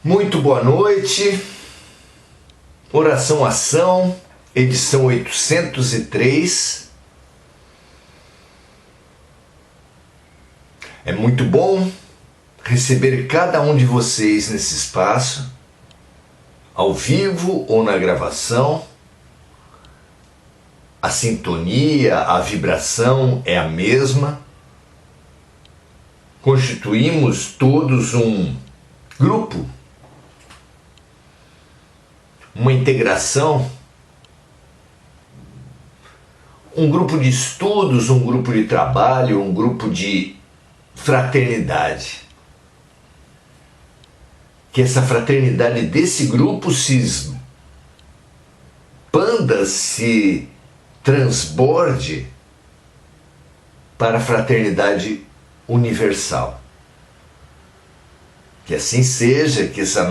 Muito boa noite, Oração Ação, edição 803. É muito bom receber cada um de vocês nesse espaço, ao vivo ou na gravação. A sintonia, a vibração é a mesma. Constituímos todos um grupo, uma integração, um grupo de estudos, um grupo de trabalho, um grupo de fraternidade. Que essa fraternidade desse grupo se expanda, se transborde para a fraternidade universal. Que assim seja, que essa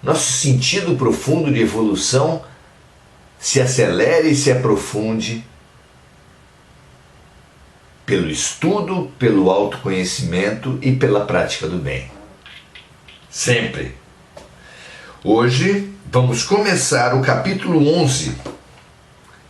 nosso sentido profundo de evolução se acelere e se aprofunde pelo estudo, pelo autoconhecimento e pela prática do bem. Sempre. Hoje vamos começar o capítulo 11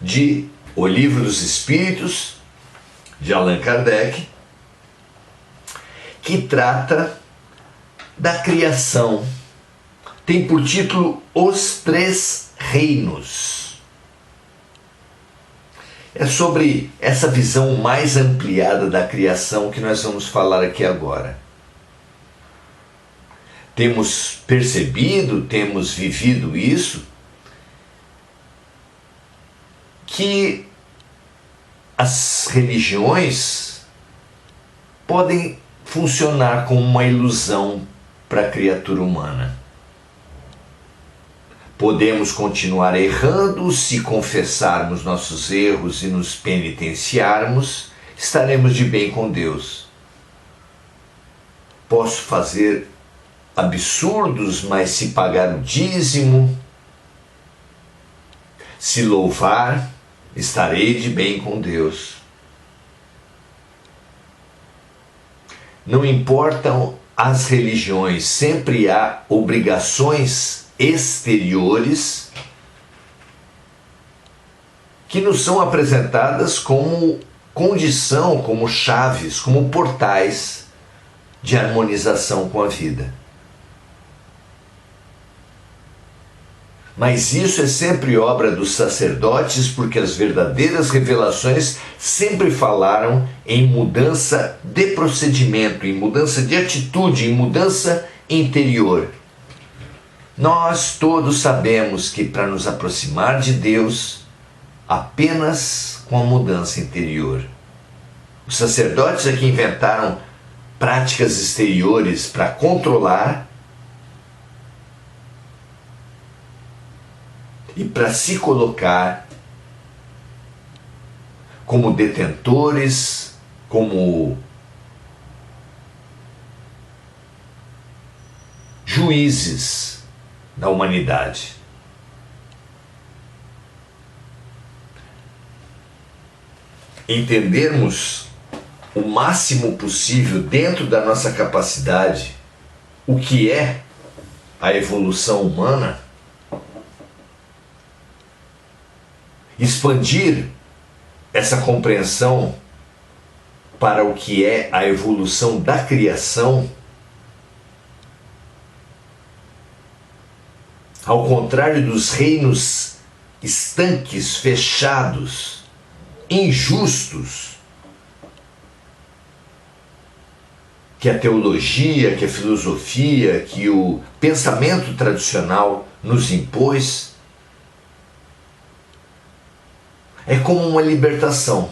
de O Livro dos Espíritos, de Allan Kardec, que trata da criação. Tem por título Os Três Reinos. É sobre essa visão mais ampliada da criação que nós vamos falar aqui agora. Temos percebido, temos vivido isso, que as religiões podem funcionar como uma ilusão para a criatura humana. Podemos continuar errando, se confessarmos nossos erros e nos penitenciarmos, estaremos de bem com Deus. Posso fazer absurdos, mas se pagar o dízimo, se louvar, estarei de bem com Deus. Não importam as religiões, sempre há obrigações exteriores que nos são apresentadas como condição, como chaves, como portais de harmonização com a vida. Mas isso é sempre obra dos sacerdotes, porque as verdadeiras revelações sempre falaram em mudança de procedimento, em mudança de atitude, em mudança interior. Nós todos sabemos que para nos aproximar de Deus, apenas com a mudança interior. Os sacerdotes é que inventaram práticas exteriores para controlar e para se colocar como detentores, como juízes da humanidade. Entendermos o máximo possível dentro da nossa capacidade o que é a evolução humana, expandir essa compreensão para o que é a evolução da criação, ao contrário dos reinos estanques, fechados, injustos, que a teologia, que a filosofia, que o pensamento tradicional nos impôs, é como uma libertação.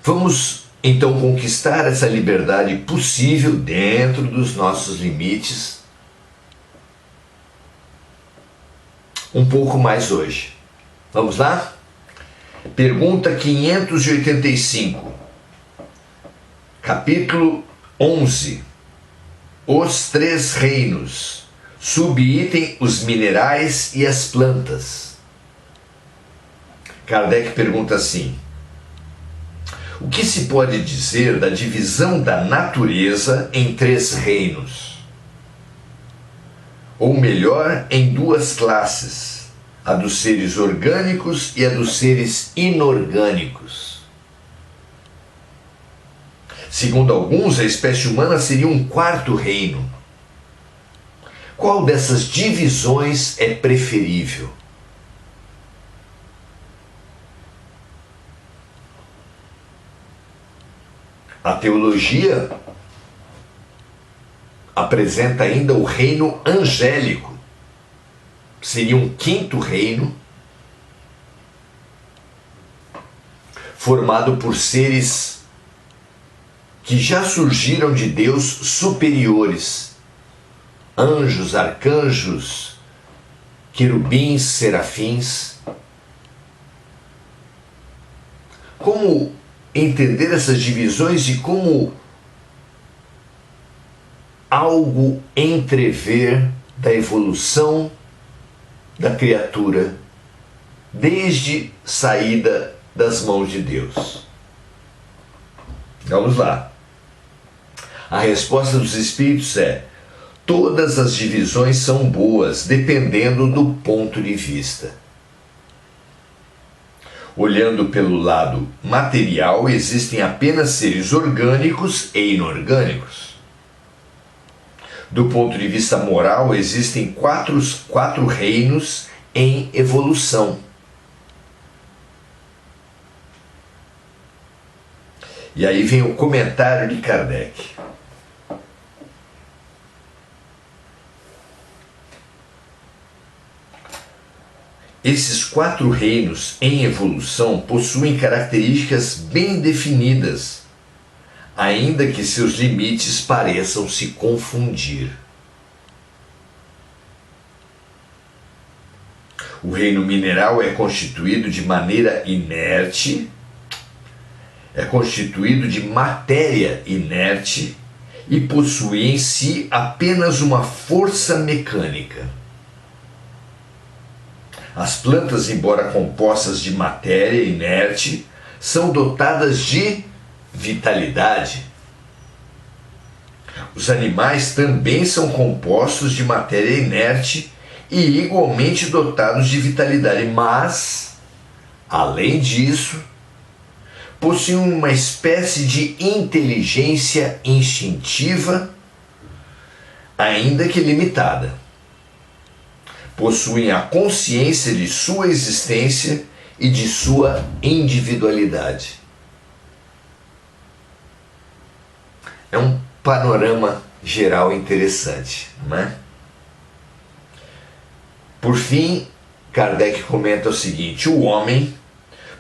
Vamos então conquistar essa liberdade possível dentro dos nossos limites um pouco mais hoje. Vamos lá? Pergunta 585. Capítulo 11. Os Três Reinos. Subitem os minerais e as plantas. Kardec pergunta assim: O que se pode dizer da divisão da natureza em 3 reinos? Ou melhor, em 2 classes, a dos seres orgânicos e a dos seres inorgânicos. Segundo alguns, a espécie humana seria um 4º reino. Qual dessas divisões é preferível? A teologia apresenta ainda o reino angélico. Seria um 5º reino, formado por seres que já surgiram de Deus superiores, anjos, arcanjos, querubins, serafins. Como entender essas divisões e como algo entrever da evolução da criatura desde saída das mãos de Deus? Vamos lá. A resposta dos Espíritos é: todas as divisões são boas, dependendo do ponto de vista. Olhando pelo lado material, existem apenas seres orgânicos e inorgânicos. Do ponto de vista moral, existem quatro reinos em evolução. E aí vem o comentário de Kardec. Esses 4 reinos em evolução possuem características bem definidas, ainda que seus limites pareçam se confundir. O reino mineral é constituído de maneira inerte, é constituído de matéria inerte e possui em si apenas uma força mecânica. As plantas, embora compostas de matéria inerte, são dotadas de vitalidade. Os animais também são compostos de matéria inerte e igualmente dotados de vitalidade, mas, além disso, possuem uma espécie de inteligência instintiva, ainda que limitada. Possuem a consciência de sua existência e de sua individualidade. É um panorama geral interessante, não é? Por fim, Kardec comenta o seguinte: o homem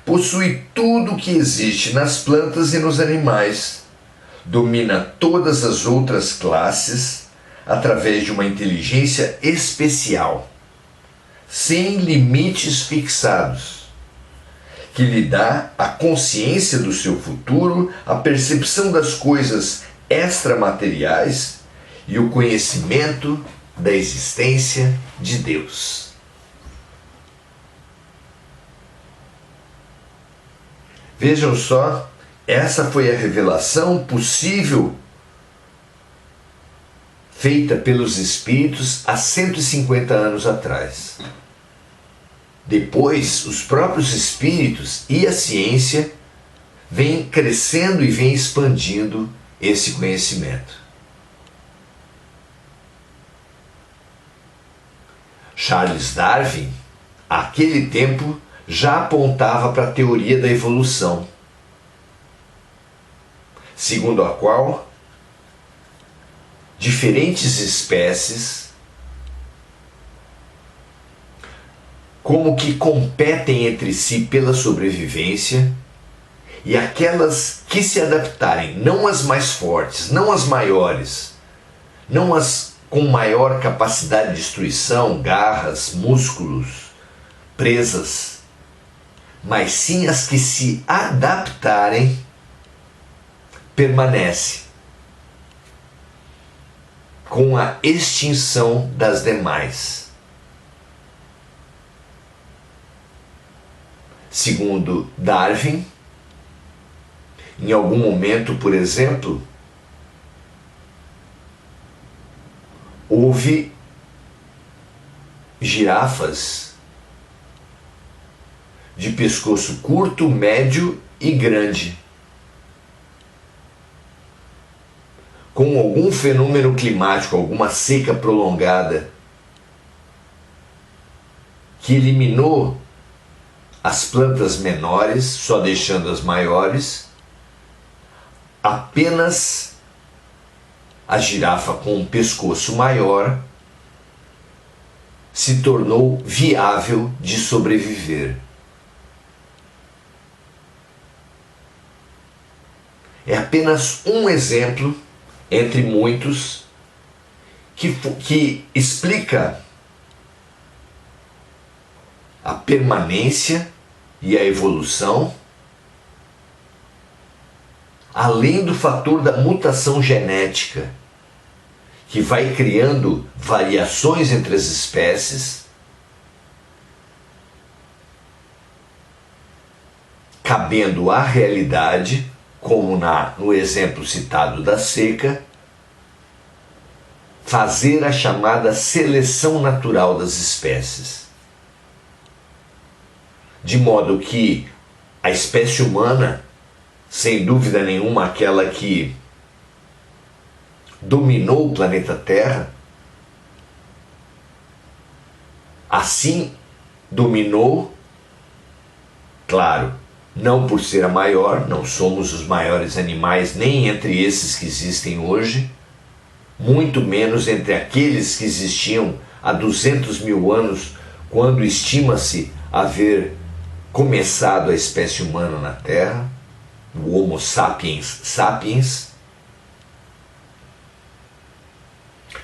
possui tudo o que existe nas plantas e nos animais, domina todas as outras classes através de uma inteligência especial, sem limites fixados, que lhe dá a consciência do seu futuro, a percepção das coisas extramateriais e o conhecimento da existência de Deus. Vejam só, essa foi a revelação possível feita pelos Espíritos há 150 anos atrás. Depois, os próprios Espíritos e a ciência vêm crescendo e vêm expandindo esse conhecimento. Charles Darwin, àquele tempo, já apontava para a teoria da evolução, segundo a qual diferentes espécies como que competem entre si pela sobrevivência, e aquelas que se adaptarem, não as mais fortes, não as maiores, não as com maior capacidade de destruição, garras, músculos, presas, mas sim as que se adaptarem, permanecem, com a extinção das demais. Segundo Darwin, Em algum momento, por exemplo, houve girafas de pescoço curto, médio e grande. Com algum fenômeno climático, alguma seca prolongada, que eliminou as plantas menores, só deixando as maiores, apenas a girafa com um pescoço maior se tornou viável de sobreviver. É apenas um exemplo entre muitos que explica a permanência e a evolução, além do fator da mutação genética, que vai criando variações entre as espécies, cabendo à realidade, como no exemplo citado da seca, fazer a chamada seleção natural das espécies. De modo que a espécie humana, sem dúvida nenhuma aquela que dominou o planeta Terra, assim dominou, claro, não por ser a maior, não somos os maiores animais nem entre esses que existem hoje, muito menos entre aqueles que existiam há 200 mil anos, quando estima-se haver começado a espécie humana na Terra, o Homo sapiens sapiens.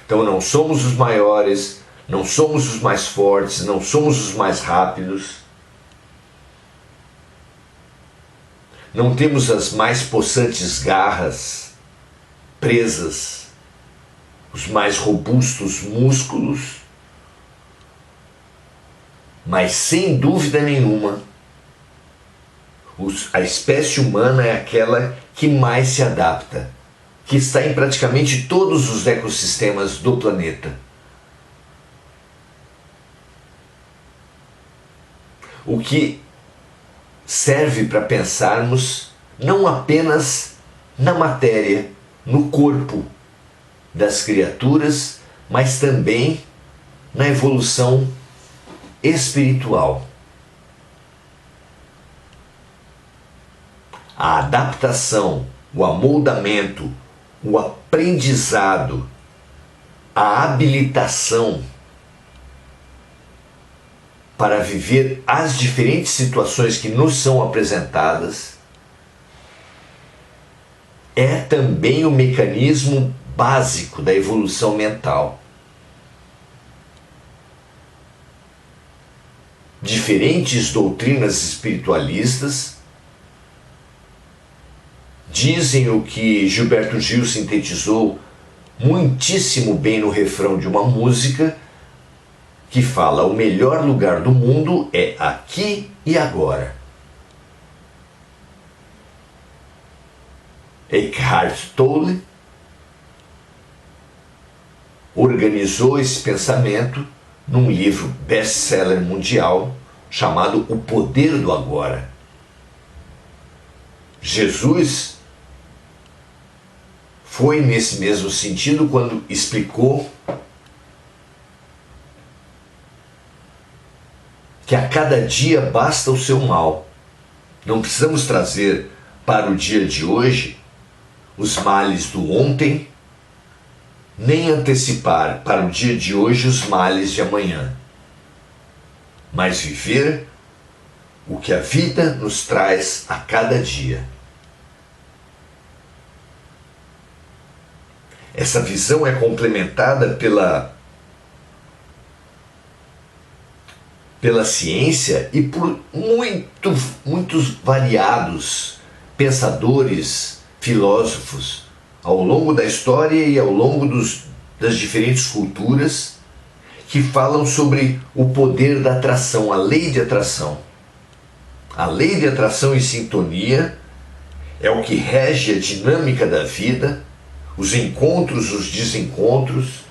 Então não somos os maiores, não somos os mais fortes, não somos os mais rápidos, não temos as mais possantes garras, presas, os mais robustos músculos, mas sem dúvida nenhuma, a espécie humana é aquela que mais se adapta, que está em praticamente todos os ecossistemas do planeta. O que serve para pensarmos não apenas na matéria, no corpo das criaturas, mas também na evolução espiritual. A adaptação, o amoldamento, o aprendizado, a habilitação para viver as diferentes situações que nos são apresentadas é também o mecanismo básico da evolução mental. Diferentes doutrinas espiritualistas dizem o que Gilberto Gil sintetizou muitíssimo bem no refrão de uma música que fala: o melhor lugar do mundo é aqui e agora. Eckhart Tolle organizou esse pensamento num livro best-seller mundial chamado O Poder do Agora. Jesus foi nesse mesmo sentido quando explicou que a cada dia basta o seu mal. Não precisamos trazer para o dia de hoje os males do ontem, nem antecipar para o dia de hoje os males de amanhã, mas viver o que a vida nos traz a cada dia. Essa visão é complementada pela ciência e por muitos variados pensadores, filósofos, ao longo da história e ao longo das diferentes culturas, que falam sobre o poder da atração, a lei de atração. A lei de atração e sintonia é o que rege a dinâmica da vida, os encontros, os desencontros,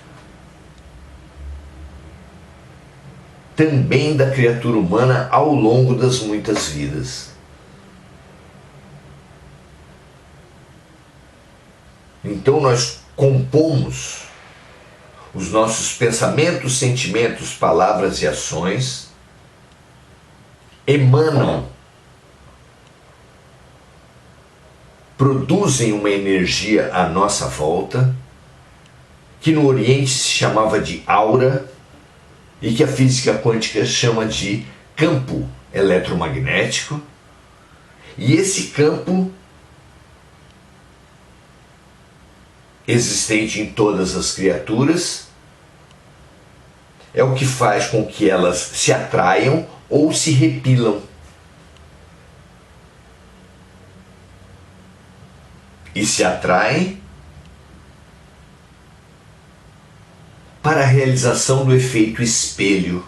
também da criatura humana ao longo das muitas vidas. Então nós compomos os nossos pensamentos, sentimentos, palavras e ações, emanam, produzem uma energia à nossa volta, que no Oriente se chamava de aura e que a física quântica chama de campo eletromagnético. E esse campo, existente em todas as criaturas, é o que faz com que elas se atraiam ou se repilam. E se atraem para a realização do efeito espelho.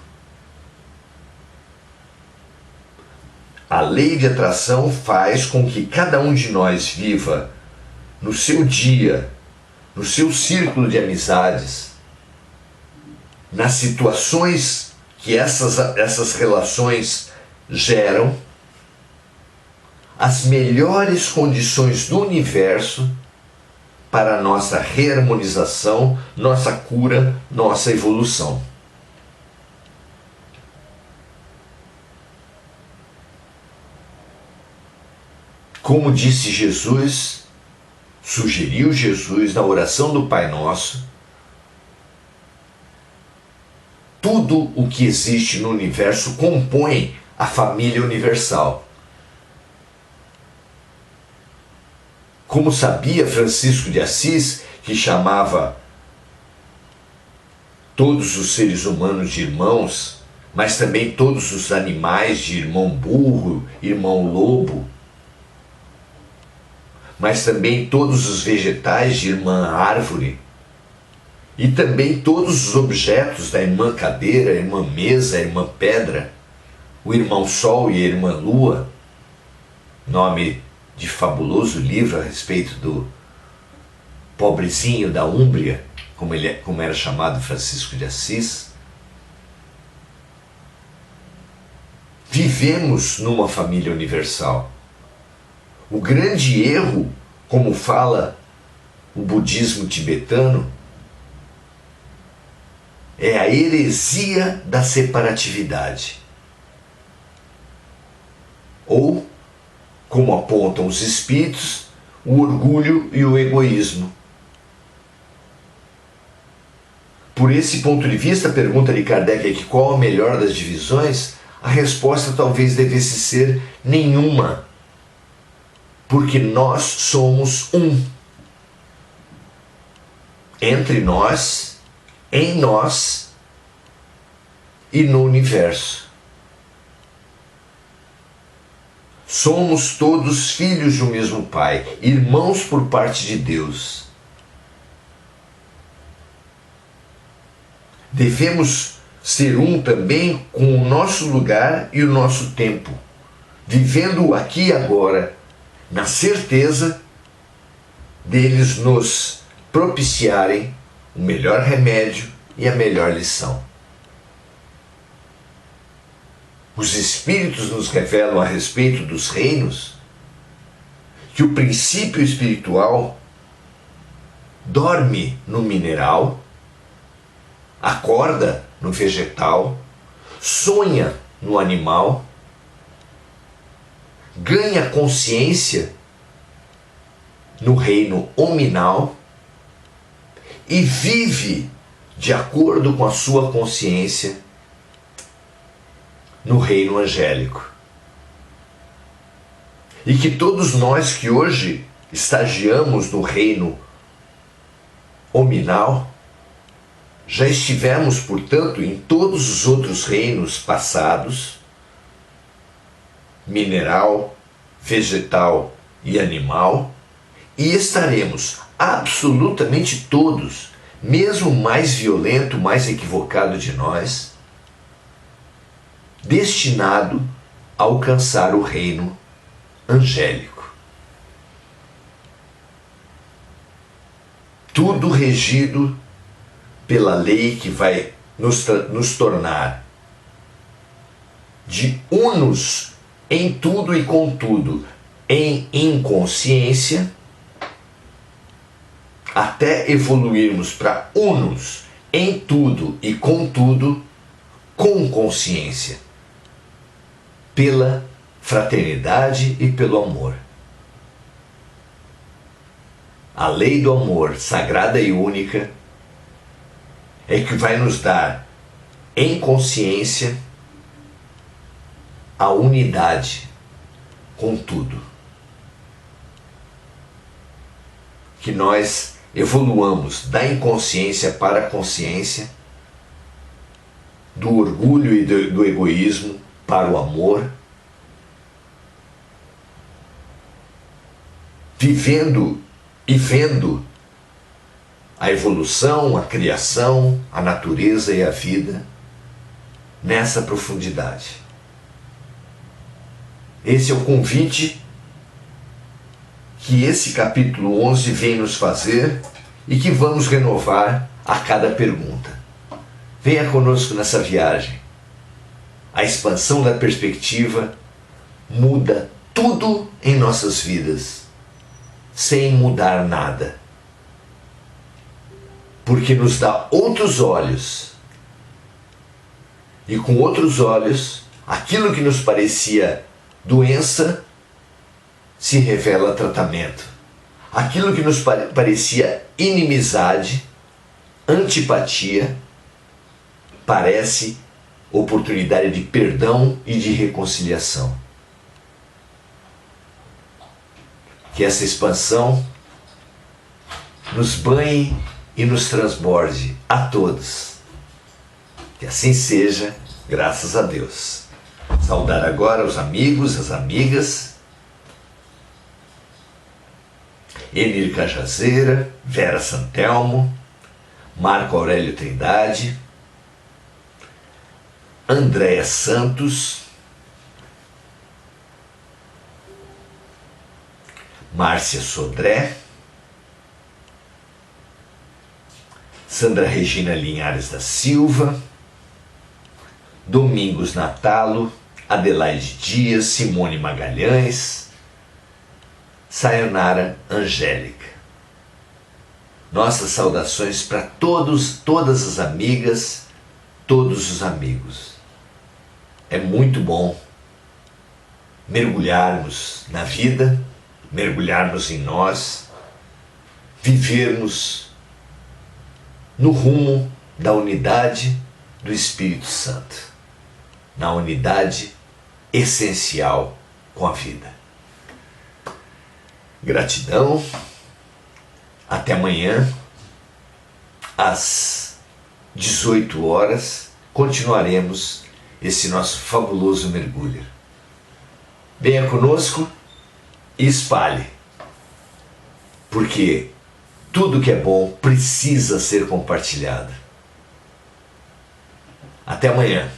A lei de atração faz com que cada um de nós viva no seu dia, no seu círculo de amizades, nas situações que essas relações geram, as melhores condições do universo para a nossa reharmonização, nossa cura, nossa evolução. Como disse Jesus, sugeriu Jesus na oração do Pai Nosso, tudo o que existe no universo compõe a família universal. Como sabia Francisco de Assis, que chamava todos os seres humanos de irmãos, mas também todos os animais de irmão burro, irmão lobo, mas também todos os vegetais de irmã árvore, e também todos os objetos da irmã cadeira, a irmã mesa, a irmã pedra, o irmão sol e a irmã lua, nome de fabuloso livro a respeito do pobrezinho da Úmbria, como era chamado Francisco de Assis. Vivemos numa família universal. O grande erro, como fala o budismo tibetano, é a heresia da separatividade. Ou, como apontam os espíritos, o orgulho e o egoísmo. Por esse ponto de vista, a pergunta de Kardec é que qual a melhor das divisões? A resposta talvez devesse ser nenhuma, porque nós somos um. Entre nós, em nós e no universo. Somos todos filhos de um mesmo Pai, irmãos por parte de Deus. Devemos ser um também com o nosso lugar e o nosso tempo, vivendo aqui e agora, na certeza deles nos propiciarem o melhor remédio e a melhor lição. Os Espíritos nos revelam a respeito dos reinos que o princípio espiritual dorme no mineral, acorda no vegetal, sonha no animal, ganha consciência no reino hominal e vive de acordo com a sua consciência no reino angélico. E que todos nós que hoje estagiamos no reino hominal, já estivemos, portanto, em todos os outros reinos passados, mineral, vegetal e animal, e estaremos absolutamente todos, mesmo o mais violento, mais equivocado de nós, destinado a alcançar o reino angélico. tudo regido pela lei que vai nos tornar de unos em tudo e com tudo, em inconsciência, até evoluirmos para unos em tudo e com tudo, com consciência, pela fraternidade e pelo amor. A lei do amor sagrada e única é que vai nos dar em consciência a unidade com tudo. Que nós evoluamos da inconsciência para a consciência, do orgulho e do egoísmo para o amor, vivendo e vendo a evolução, a criação, a natureza e a vida nessa profundidade. Esse é o convite que esse capítulo 11 vem nos fazer e que vamos renovar a cada pergunta. Venha conosco nessa viagem. A expansão da perspectiva muda tudo em nossas vidas, sem mudar nada. Porque nos dá outros olhos. E com outros olhos, aquilo que nos parecia doença se revela tratamento. Aquilo que nos parecia inimizade, antipatia, parece oportunidade de perdão e de reconciliação. Que essa expansão nos banhe e nos transborde a todos. Que assim seja, graças a Deus. Saudar agora os amigos, as amigas. Enir Cajazeira, Vera Santelmo, Marco Aurélio Trindade, Andréa Santos, Márcia Sodré, Sandra Regina Linhares da Silva, Domingos Natalo, Adelaide Dias, Simone Magalhães, Sayonara Angélica. Nossas saudações para todas as amigas, todos os amigos. É muito bom mergulharmos na vida, mergulharmos em nós, vivermos no rumo da unidade do Espírito Santo, na unidade essencial com a vida. Gratidão. Até amanhã, às 18 horas, continuaremos esse nosso fabuloso mergulho. Venha conosco e espalhe, porque tudo que é bom precisa ser compartilhado. Até amanhã.